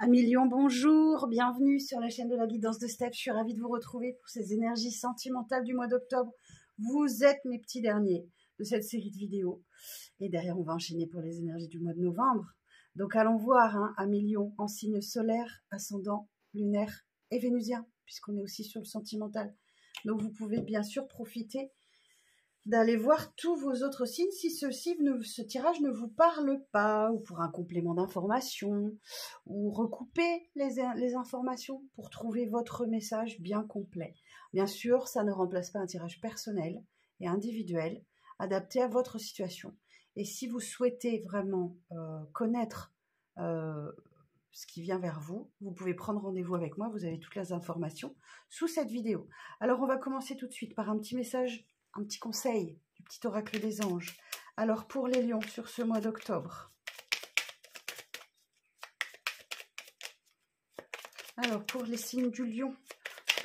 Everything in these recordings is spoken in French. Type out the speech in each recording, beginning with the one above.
Amis Lion, bonjour, bienvenue sur la chaîne de la guidance de Steph. Je suis ravie de vous retrouver pour ces énergies sentimentales du mois d'octobre. Vous êtes mes petits derniers de cette série de vidéos. Et derrière, on va enchaîner pour les énergies du mois de novembre. Donc allons voir, Amis Lion, en signe solaire, ascendant, lunaire et vénusien, puisqu'on est aussi sur le sentimental. Donc vous pouvez bien sûr profiter d'aller voir tous vos autres signes si ce tirage ne vous parle pas, ou pour un complément d'information, ou recouper les informations pour trouver votre message bien complet. Bien sûr, ça ne remplace pas un tirage personnel et individuel, adapté à votre situation. Et si vous souhaitez vraiment connaître ce qui vient vers vous, vous pouvez prendre rendez-vous avec moi, vous avez toutes les informations sous cette vidéo. Alors on va commencer tout de suite par un petit message, un petit conseil du petit oracle des anges. Alors pour les lions sur ce mois d'octobre. Alors pour les signes du lion,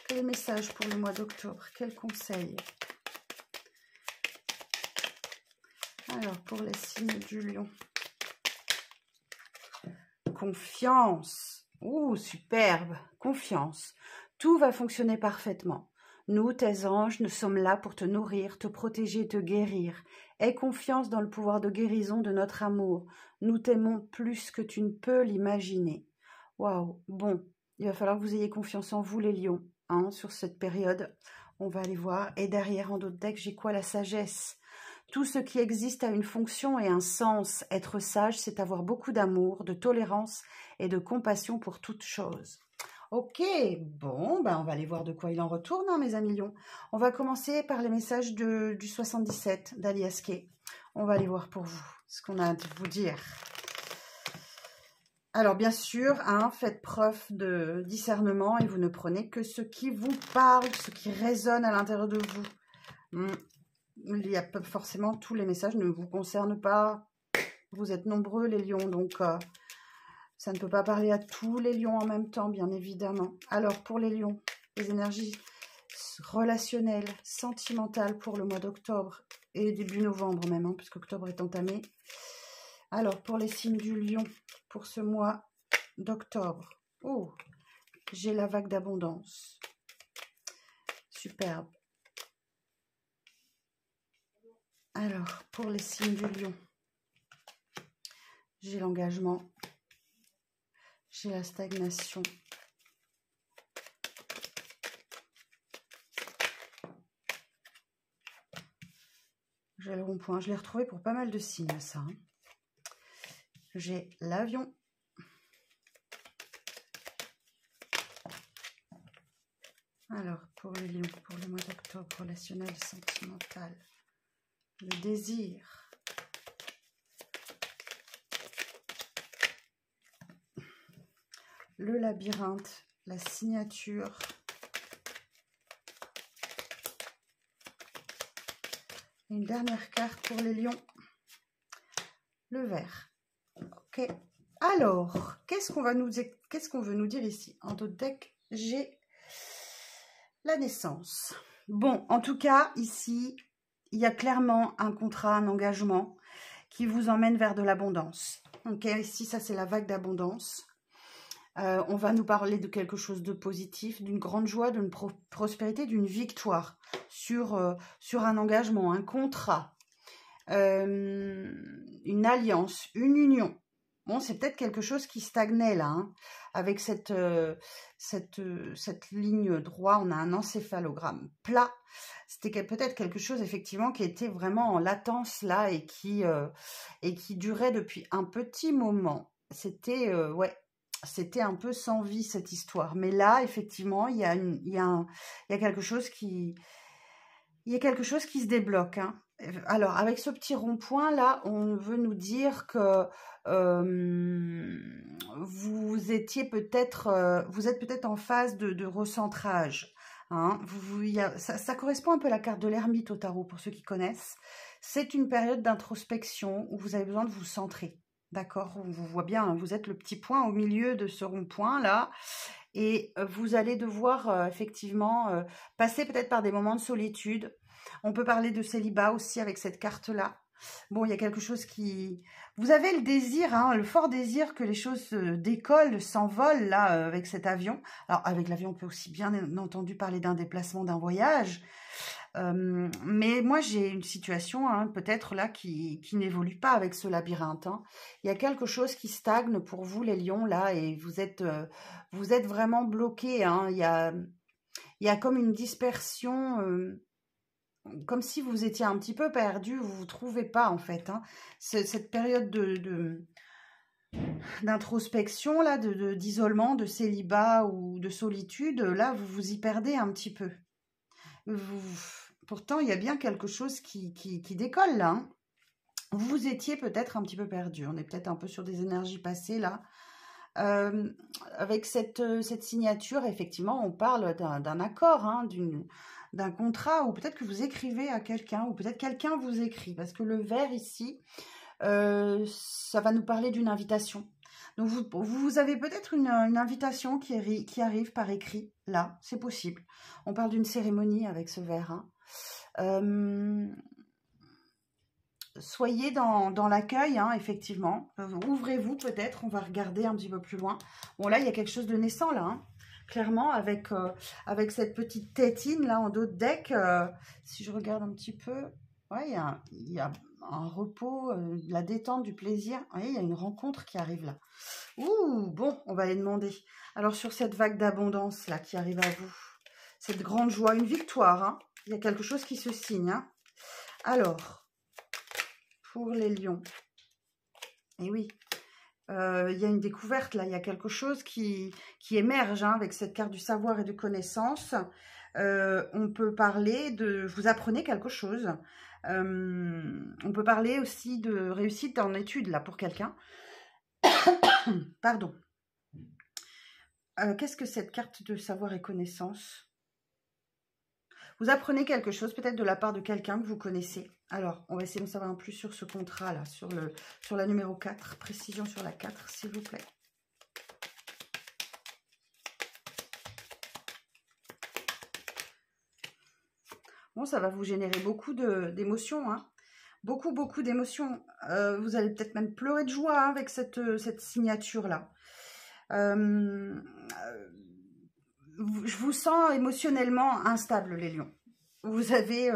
quel message pour le mois d'octobre? Quel conseil? Alors pour les signes du lion. Confiance. Ouh, superbe. Confiance. Tout va fonctionner parfaitement. Nous, tes anges, nous sommes là pour te nourrir, te protéger, te guérir. Aie confiance dans le pouvoir de guérison de notre amour. Nous t'aimons plus que tu ne peux l'imaginer. Waouh. Bon, il va falloir que vous ayez confiance en vous, les lions, sur cette période. On va aller voir. Et derrière, en d'autres decks, j'ai quoi? La sagesse. Tout ce qui existe a une fonction et un sens. Être sage, c'est avoir beaucoup d'amour, de tolérance et de compassion pour toute chose. Ok, bon, on va aller voir de quoi il en retourne, mes amis lions. On va commencer par les messages du 77 d'Alias Kay. On va aller voir pour vous ce qu'on a à vous dire. Alors, bien sûr, faites preuve de discernement et vous ne prenez que ce qui vous parle, ce qui résonne à l'intérieur de vous. Il y a forcément, tous les messages ne vous concernent pas. Vous êtes nombreux, les lions, donc ça ne peut pas parler à tous les lions en même temps, bien évidemment. Alors, pour les lions, les énergies relationnelles, sentimentales pour le mois d'octobre et début novembre même, puisqu'octobre est entamé. Alors, pour les signes du lion, pour ce mois d'octobre, oh, j'ai la vague d'abondance. Superbe. Alors, pour les signes du lion, j'ai l'engagement, j'ai la stagnation, j'ai le rond-point. Je l'ai retrouvé pour pas mal de signes, ça. J'ai l'avion, alors pour les lions, pour le mois d'octobre, relationnel, sentimental, le désir, le labyrinthe, la signature, et une dernière carte pour les lions, le vert. Ok, alors qu'est-ce qu'on veut nous dire ici? En d'autres decks, j'ai la naissance. Bon, en tout cas, ici, il y a clairement un contrat, un engagement qui vous emmène vers de l'abondance. Ok, ici, ça, c'est la vague d'abondance. On va nous parler de quelque chose de positif, d'une grande joie, d'une prospérité, d'une victoire sur un engagement, un contrat, une alliance, une union. Bon, c'est peut-être quelque chose qui stagnait là, avec cette ligne droite, on a un encéphalogramme plat. C'était peut-être quelque chose effectivement qui était vraiment en latence là et qui durait depuis un petit moment. C'était c'était un peu sans vie cette histoire. Mais là, effectivement, il y a quelque chose qui se débloque. Alors, avec ce petit rond-point là, on veut nous dire que vous êtes peut-être en phase de recentrage. Ça correspond un peu à la carte de l'ermite au tarot pour ceux qui connaissent. C'est une période d'introspection où vous avez besoin de vous centrer. D'accord, on vous voit bien, vous êtes le petit point au milieu de ce rond-point là. Et vous allez devoir effectivement passer peut-être par des moments de solitude. On peut parler de célibat aussi avec cette carte-là. Bon, il y a quelque chose qui... Vous avez le désir, hein, le fort désir que les choses décollent, s'envolent, là, avec cet avion. Alors, avec l'avion, on peut aussi bien entendu parler d'un déplacement, d'un voyage. Mais moi, j'ai une situation, hein, peut-être là, qui n'évolue pas avec ce labyrinthe. Hein. Il y a quelque chose qui stagne pour vous, les lions, là, et vous êtes vraiment bloqués. Hein. Il y a comme une dispersion... comme si vous étiez un petit peu perdu, vous ne vous trouvez pas en fait. Hein. Cette période d'introspection, là, d'isolement, de célibat ou de solitude, là, vous vous y perdez un petit peu. Pourtant, il y a bien quelque chose qui décolle là. Hein. Vous étiez peut-être un petit peu perdu. On est peut-être un peu sur des énergies passées là. Avec cette signature, effectivement, on parle d'un accord, hein, d'un contrat, ou peut-être que vous écrivez à quelqu'un, ou peut-être quelqu'un vous écrit, parce que le vert ici, ça va nous parler d'une invitation. Donc vous avez peut-être une invitation qui arrive par écrit, là, c'est possible. On parle d'une cérémonie avec ce vert. Hein. Soyez dans l'accueil, hein, effectivement. Ouvrez-vous peut-être, on va regarder un petit peu plus loin. Bon, là, il y a quelque chose de naissant, là, hein. Clairement, avec cette petite tétine, là, en dos de deck. Si je regarde un petit peu, ouais, il y a un repos, de la détente, du plaisir. Vous voyez, il y a une rencontre qui arrive, là. Ouh, bon, on va les demander. Alors, sur cette vague d'abondance, là, qui arrive à vous, cette grande joie, une victoire, hein. Il y a quelque chose qui se signe, hein. Alors... pour les lions. Et oui, il y a une découverte là, il y a quelque chose qui émerge hein, avec cette carte du savoir et de connaissance. On peut parler de... Vous apprenez quelque chose. On peut parler aussi de réussite en études là pour quelqu'un. Pardon. Qu'est-ce que cette carte de savoir et connaissance ? Vous apprenez quelque chose, peut-être de la part de quelqu'un que vous connaissez. Alors, on va essayer de savoir un plus sur ce contrat-là, sur la numéro 4. Précision sur la 4, s'il vous plaît. Bon, ça va vous générer beaucoup d'émotions, hein. Beaucoup d'émotions. Vous allez peut-être même pleurer de joie hein, avec cette signature-là. Je vous sens émotionnellement instable, les lions. Vous avez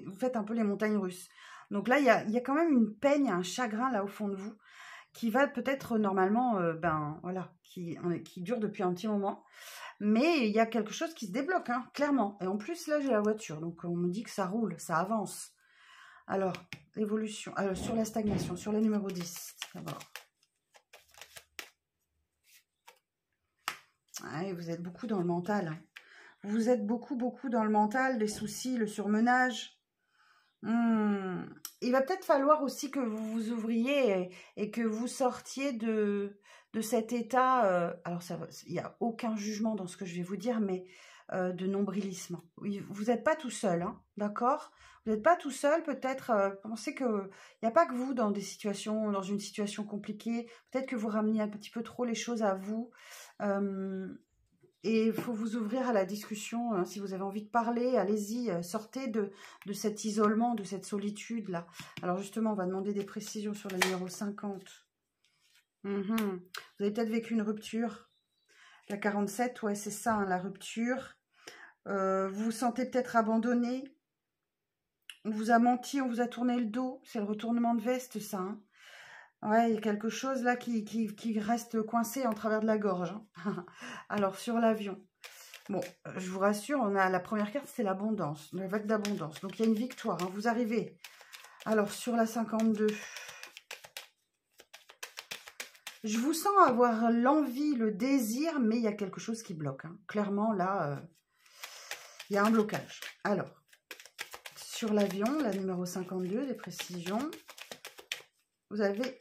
vous faites un peu les montagnes russes. Donc là, il y a quand même une peine, un chagrin là au fond de vous qui va peut-être normalement, voilà, qui dure depuis un petit moment. Mais il y a quelque chose qui se débloque, hein, clairement. Et en plus, là, j'ai la voiture. Donc on me dit que ça roule, ça avance. Alors, évolution. Alors, sur la stagnation, sur le numéro 10, d'abord. Ouais, vous êtes beaucoup dans le mental. Vous êtes beaucoup dans le mental, les soucis, le surmenage. Il va peut-être falloir aussi que vous vous ouvriez et que vous sortiez de cet état. Alors, il n'y a aucun jugement dans ce que je vais vous dire, mais de nombrilisme. Oui, vous n'êtes pas tout seul, hein, d'accord ? Vous n'êtes pas tout seul, peut-être. Pensez qu'il n'y a pas que vous dans une situation compliquée. Peut-être que vous ramenez un petit peu trop les choses à vous. Et il faut vous ouvrir à la discussion. Hein, si vous avez envie de parler, allez-y, sortez de cet isolement, de cette solitude-là. Alors justement, on va demander des précisions sur la numéro 50. Vous avez peut-être vécu une rupture. La 47, ouais, c'est ça, hein, la rupture. Vous vous sentez peut-être abandonné. On vous a menti, on vous a tourné le dos. C'est le retournement de veste, ça. Hein. Ouais, il y a quelque chose là qui reste coincé en travers de la gorge. Hein. Alors, sur l'avion. Bon, je vous rassure, on a la première carte, c'est l'abondance, la vague d'abondance. Donc, il y a une victoire, hein, vous arrivez. Alors, sur la 52. Je vous sens avoir l'envie, le désir, mais il y a quelque chose qui bloque. Hein. Clairement, là, il y a un blocage. Alors, sur l'avion, la numéro 52, les précisions. Vous avez...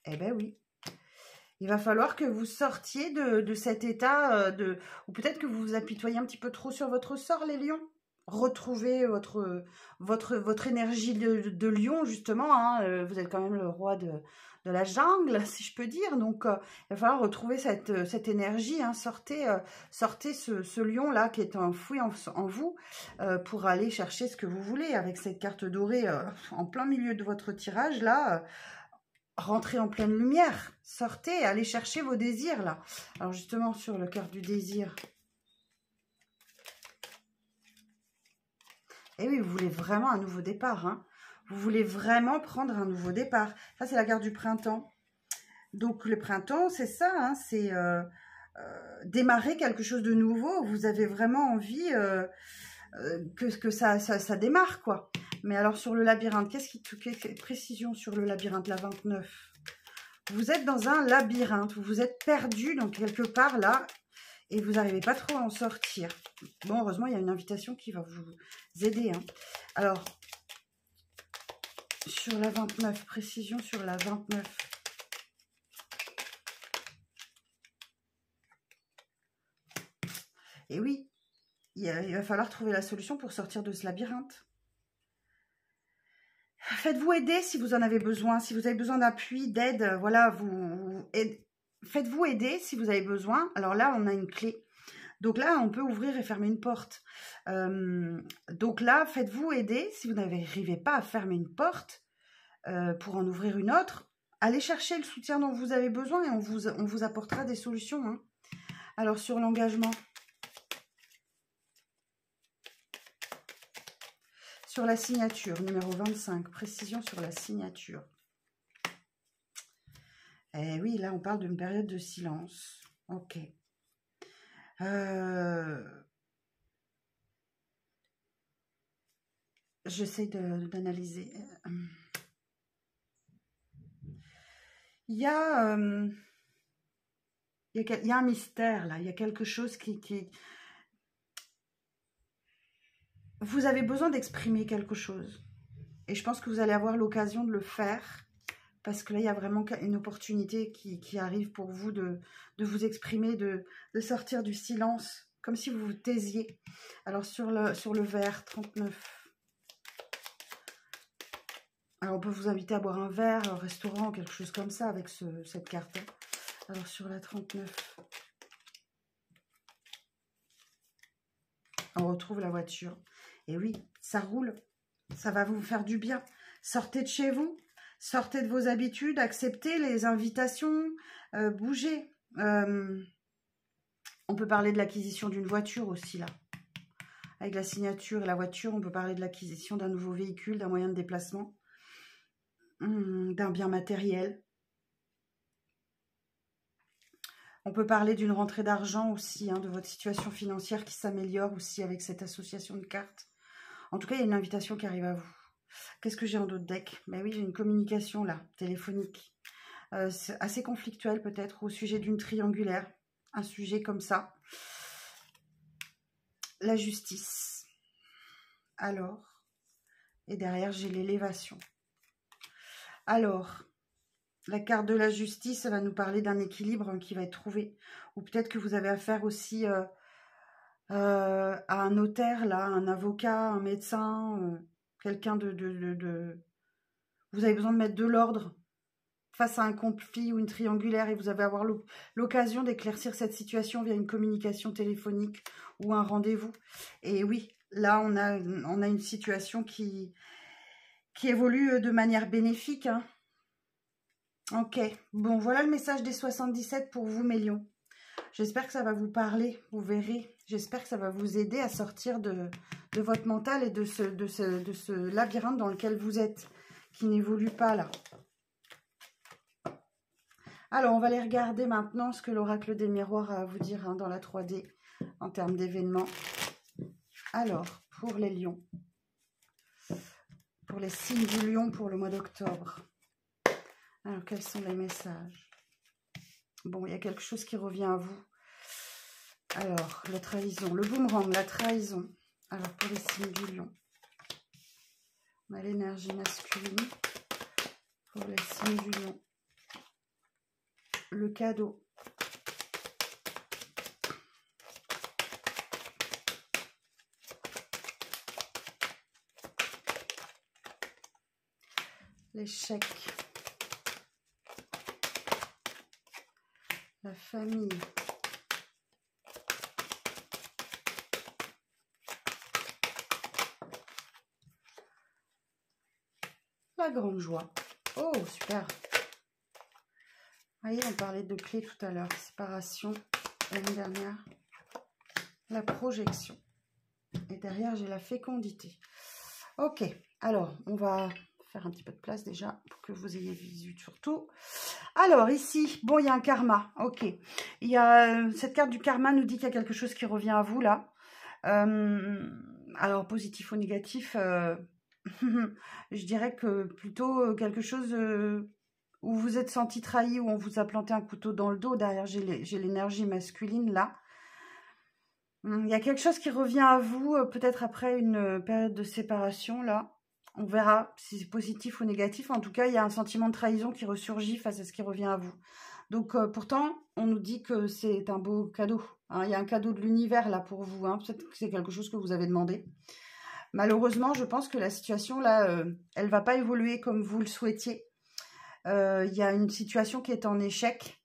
Eh ben oui. Il va falloir que vous sortiez de cet état ou peut-être que vous vous apitoyez un petit peu trop sur votre sort, les lions. retrouver votre énergie de lion, justement. Hein. Vous êtes quand même le roi de la jungle, si je peux dire. Donc, il va falloir retrouver cette énergie. Hein. Sortez ce lion-là qui est enfoui en vous pour aller chercher ce que vous voulez. Avec cette carte dorée en plein milieu de votre tirage, là, rentrez en pleine lumière. Sortez, allez chercher vos désirs, là. Alors, justement, sur le carte du désir... Et oui, vous voulez vraiment un nouveau départ. Hein. Vous voulez vraiment prendre un nouveau départ. Ça, c'est la carte du printemps. Donc, le printemps, c'est ça. Hein, c'est démarrer quelque chose de nouveau. Vous avez vraiment envie que ça démarre, quoi. Mais alors, sur le labyrinthe, quelle précision sur le labyrinthe, la 29? Vous êtes dans un labyrinthe. Vous êtes perdu, donc quelque part, là... Et vous n'arrivez pas trop à en sortir. Bon, heureusement, il y a une invitation qui va vous aider. Hein. Alors, sur la 29, précision sur la 29. Et oui, il va falloir trouver la solution pour sortir de ce labyrinthe. Faites-vous aider si vous en avez besoin. Si vous avez besoin d'appui, d'aide, voilà, faites-vous aider si vous avez besoin. Alors là, on a une clé. Donc là, on peut ouvrir et fermer une porte. Donc là, faites-vous aider. Si vous n'arrivez pas à fermer une porte pour en ouvrir une autre, allez chercher le soutien dont vous avez besoin et on vous apportera des solutions. Hein. Alors, sur l'engagement. Sur la signature, numéro 25, précision sur la signature. Eh oui, là, on parle d'une période de silence. Ok. J'essaie d'analyser. Il y a un mystère, là. Il y a quelque chose qui... Vous avez besoin d'exprimer quelque chose. Et je pense que vous allez avoir l'occasion de le faire. Parce que là, il y a vraiment une opportunité qui arrive pour vous de vous exprimer, de sortir du silence, comme si vous vous taisiez. Alors, sur le vert, 39. Alors, on peut vous inviter à boire un verre au restaurant, quelque chose comme ça, avec cette carte. Alors, sur la 39. On retrouve la voiture. Et oui, ça roule. Ça va vous faire du bien. Sortez de chez vous. Sortez de vos habitudes, acceptez les invitations, bougez. On peut parler de l'acquisition d'une voiture aussi, là. Avec la signature et la voiture, on peut parler de l'acquisition d'un nouveau véhicule, d'un moyen de déplacement, d'un bien matériel. On peut parler d'une rentrée d'argent aussi, hein, de votre situation financière qui s'améliore aussi avec cette association de cartes. En tout cas, il y a une invitation qui arrive à vous. Qu'est-ce que j'ai en d'autres decks? Ben oui, j'ai une communication là, téléphonique. Assez conflictuelle peut-être, au sujet d'une triangulaire. Un sujet comme ça. La justice. Alors, et derrière, j'ai l'élévation. Alors, la carte de la justice, ça va nous parler d'un équilibre qui va être trouvé. Ou peut-être que vous avez affaire aussi à un notaire, là, un avocat, un médecin... quelqu'un Vous avez besoin de mettre de l'ordre face à un conflit ou une triangulaire et vous allez avoir l'occasion d'éclaircir cette situation via une communication téléphonique ou un rendez-vous. Et oui, là, on a une situation qui évolue de manière bénéfique. Hein. Ok, bon, voilà le message des 77 pour vous, mes lions. J'espère que ça va vous parler, vous verrez. J'espère que ça va vous aider à sortir de votre mental et de ce labyrinthe dans lequel vous êtes, qui n'évolue pas là. Alors, on va aller regarder maintenant ce que l'oracle des miroirs a à vous dire hein, dans la 3D en termes d'événements. Alors, pour les lions, pour les signes du lion pour le mois d'octobre. Alors, quels sont les messages? Bon, il y a quelque chose qui revient à vous. Alors, la trahison, le boomerang, la trahison. Alors, pour les signes du lion, on a l'énergie masculine. Pour les signes du lion, le cadeau. l'échec, la famille, la grande joie. Oh, super. Vous voyez, on parlait de clés tout à l'heure. Séparation, l'année dernière. La projection. Et derrière, j'ai la fécondité. Ok, alors, on va faire un petit peu de place déjà pour que vous ayez visu surtout. Alors, ici, bon, il y a un karma. Ok. Il y a, cette carte du karma nous dit qu'il y a quelque chose qui revient à vous, là. Alors, positif ou négatif, je dirais que plutôt quelque chose où vous êtes senti trahi, où on vous a planté un couteau dans le dos. Derrière, j'ai l'énergie masculine, là. Il y a quelque chose qui revient à vous, peut-être après une période de séparation, là. On verra si c'est positif ou négatif. En tout cas, il y a un sentiment de trahison qui ressurgit face à ce qui revient à vous. Donc, pourtant, on nous dit que c'est un beau cadeau. Hein. Il y a un cadeau de l'univers, là, pour vous. Hein. Peut-être que c'est quelque chose que vous avez demandé. Malheureusement, je pense que la situation, là, elle ne va pas évoluer comme vous le souhaitiez. Il y a une situation qui est en échec.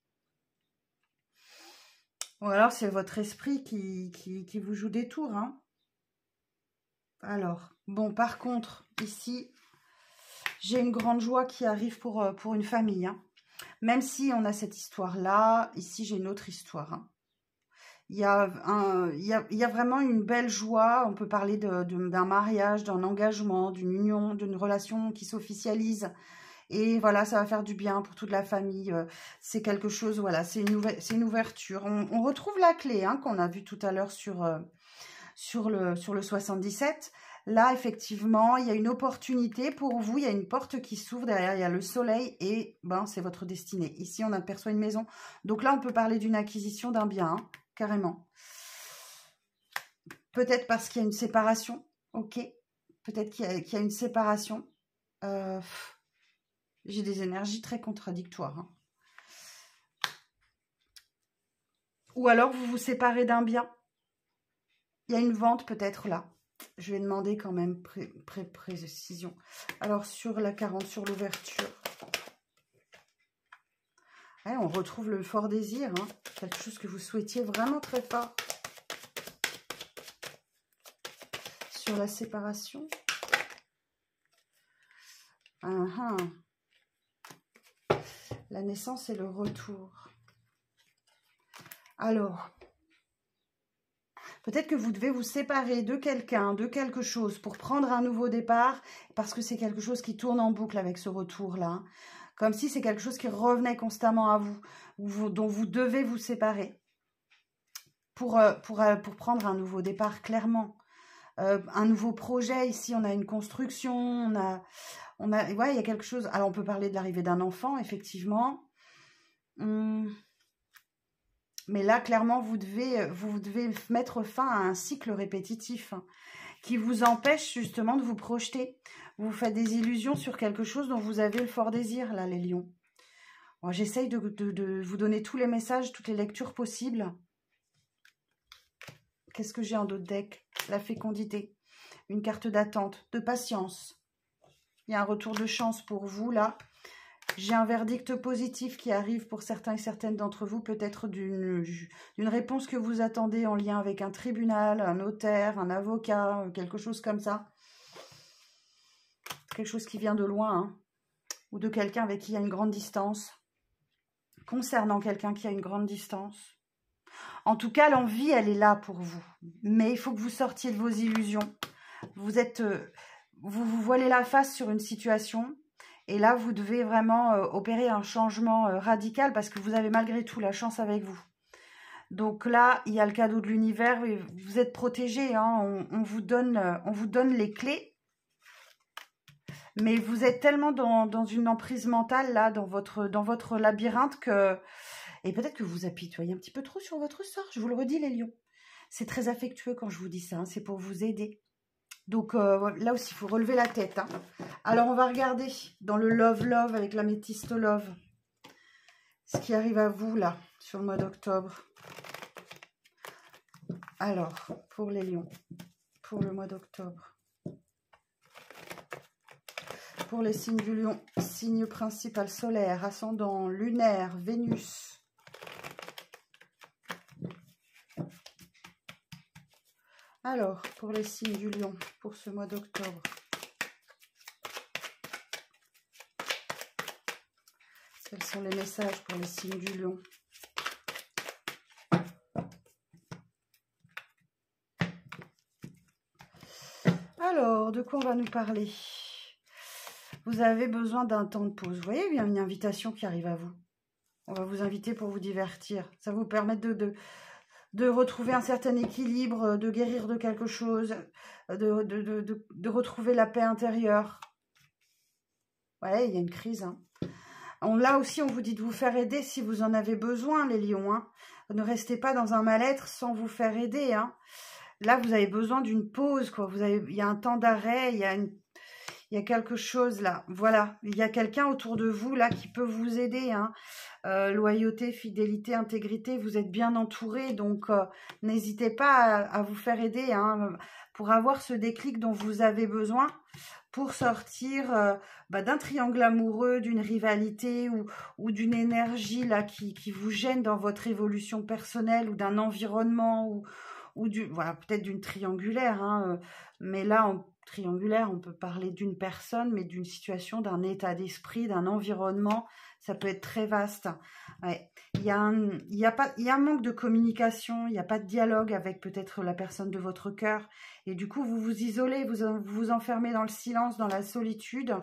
Ou alors, c'est votre esprit qui vous joue des tours. Hein. Alors, bon, par contre, ici, j'ai une grande joie qui arrive pour une famille. Hein. Même si on a cette histoire-là, ici, j'ai une autre histoire. Hein. Il y a vraiment une belle joie. On peut parler d'un mariage, d'un engagement, d'une union, d'une relation qui s'officialise. Et voilà, ça va faire du bien pour toute la famille. C'est quelque chose, voilà, c'est une ouverture. On retrouve la clé hein, qu'on a vue tout à l'heure sur le 77. Là, effectivement, il y a une opportunité pour vous. Il y a une porte qui s'ouvre. Derrière, il y a le soleil et ben, c'est votre destinée. Ici, on aperçoit une maison. Donc là, on peut parler d'une acquisition d'un bien, hein, carrément. Peut-être parce qu'il y a une séparation. Ok. Peut-être qu'il y a une séparation. J'ai des énergies très contradictoires. Hein. Ou alors, vous vous séparez d'un bien. Il y a une vente peut-être là. Je vais demander quand même précision. Alors, sur la 40, sur l'ouverture. Ouais, on retrouve le fort désir. Hein. Quelque chose que vous souhaitiez vraiment très fort. Sur la séparation. La naissance et le retour. Alors, peut-être que vous devez vous séparer de quelqu'un, de quelque chose pour prendre un nouveau départ parce que c'est quelque chose qui tourne en boucle avec ce retour-là. Comme si c'est quelque chose qui revenait constamment à vous, dont vous devez vous séparer pour prendre un nouveau départ, clairement. Un nouveau projet, ici on a une construction, ouais, il y a quelque chose. Alors on peut parler de l'arrivée d'un enfant, effectivement. Mais là, clairement, vous devez mettre fin à un cycle répétitif hein, qui vous empêche justement de vous projeter. Vous faites des illusions sur quelque chose dont vous avez le fort désir, là, les lions. Bon, j'essaye de vous donner tous les messages, toutes les lectures possibles. Qu'est-ce que j'ai en d'autres decks? La fécondité, une carte d'attente, de patience. Il y a un retour de chance pour vous, là. J'ai un verdict positif qui arrive pour certains et certaines d'entre vous, peut-être d'une réponse que vous attendez en lien avec un tribunal, un notaire, un avocat, quelque chose comme ça. Quelque chose qui vient de loin, hein, ou de quelqu'un avec qui il y a une grande distance. Concernant quelqu'un qui a une grande distance. En tout cas, l'envie, elle est là pour vous. Mais il faut que vous sortiez de vos illusions. Vous vous voilez la face sur une situation. Et là, vous devez vraiment opérer un changement radical parce que vous avez malgré tout la chance avec vous. Donc là, il y a le cadeau de l'univers. Vous êtes protégés. Hein, on vous donne les clés. Mais vous êtes tellement dans une emprise mentale, là, dans votre labyrinthe que... Et peut-être que vous apitoyez un petit peu trop sur votre sort. Je vous le redis, les lions. C'est très affectueux quand je vous dis ça. Hein, c'est pour vous aider. Donc là aussi, il faut relever la tête. Hein. Alors, on va regarder dans le Love avec l'améthyste Love. Ce qui arrive à vous, là, sur le mois d'octobre. Alors, pour les lions, pour le mois d'octobre. pour les signes du Lion, signe principal solaire, ascendant lunaire, Vénus. Alors, pour les signes du Lion, pour ce mois d'octobre. Quels sont les messages pour les signes du Lion? Alors, de quoi on va nous parler? Vous avez besoin d'un temps de pause. Vous voyez, il y a une invitation qui arrive à vous. On va vous inviter pour vous divertir. Ça va vous permettre de retrouver un certain équilibre, de guérir de quelque chose, de retrouver la paix intérieure. Ouais, il y a une crise. Hein. Là aussi, on vous dit de vous faire aider si vous en avez besoin, les lions. Hein. Ne restez pas dans un mal-être sans vous faire aider. Hein. Là, vous avez besoin d'une pause, quoi. Il y a un temps d'arrêt, il y a quelque chose là. Voilà, il y a quelqu'un autour de vous là qui peut vous aider. Hein. Loyauté, fidélité, intégrité, vous êtes bien entouré. Donc, n'hésitez pas à vous faire aider hein, pour avoir ce déclic dont vous avez besoin pour sortir d'un triangle amoureux, d'une rivalité ou d'une énergie là qui vous gêne dans votre évolution personnelle ou d'un environnement voilà, peut-être d'une triangulaire, hein, mais là, en triangulaire, on peut parler d'une personne, mais d'une situation, d'un état d'esprit, d'un environnement, ça peut être très vaste. Ouais. Il y a un manque de communication, il n'y a pas de dialogue avec peut-être la personne de votre cœur, et du coup, vous vous isolez, vous vous enfermez dans le silence, dans la solitude.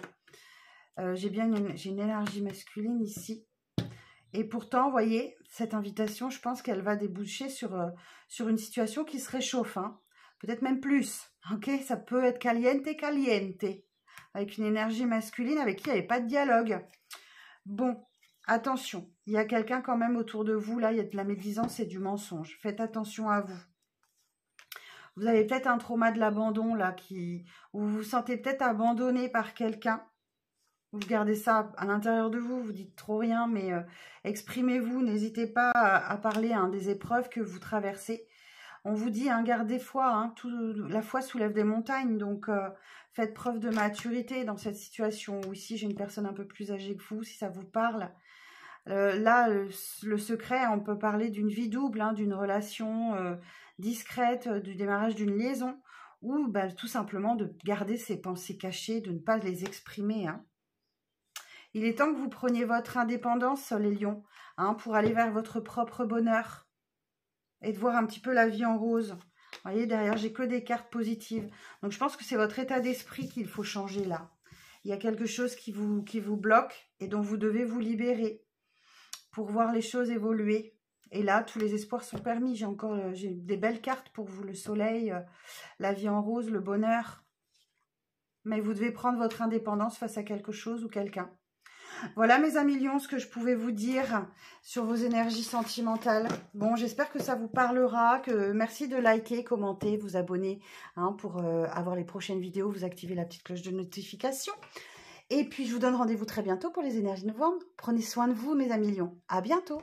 J'ai une énergie masculine ici. Et pourtant, vous voyez, cette invitation, je pense qu'elle va déboucher sur une situation qui se réchauffe. Hein. Peut-être même plus. Ok, ça peut être caliente, avec une énergie masculine avec qui il n'y avait pas de dialogue. Bon, attention, il y a quelqu'un quand même autour de vous. Là, il y a de la médisance et du mensonge. Faites attention à vous. Vous avez peut-être un trauma de l'abandon, là, où vous vous sentez peut-être abandonné par quelqu'un. Vous gardez ça à l'intérieur de vous, vous dites trop rien, mais exprimez-vous, n'hésitez pas à parler hein, des épreuves que vous traversez. On vous dit, hein, gardez foi, hein, la foi soulève des montagnes, donc faites preuve de maturité dans cette situation. Ou ici, j'ai une personne un peu plus âgée que vous, si ça vous parle. Là, le secret, on peut parler d'une vie double, hein, d'une relation discrète, du démarrage d'une liaison, ou bah, tout simplement de garder ses pensées cachées, de ne pas les exprimer, hein. Il est temps que vous preniez votre indépendance, les lions, hein, pour aller vers votre propre bonheur et de voir un petit peu la vie en rose. Vous voyez, derrière, j'ai que des cartes positives. Donc, je pense que c'est votre état d'esprit qu'il faut changer là. Il y a quelque chose qui vous bloque et dont vous devez vous libérer pour voir les choses évoluer. Et là, tous les espoirs sont permis. J'ai des belles cartes pour vous. Le soleil, la vie en rose, le bonheur. Mais vous devez prendre votre indépendance face à quelque chose ou quelqu'un. Voilà mes amis lions, ce que je pouvais vous dire sur vos énergies sentimentales. Bon, j'espère que ça vous parlera. Merci de liker, commenter, vous abonner hein, pour avoir les prochaines vidéos. Vous activez la petite cloche de notification. Et puis, je vous donne rendez-vous très bientôt pour les énergies de novembre. Prenez soin de vous, mes amis lions. À bientôt.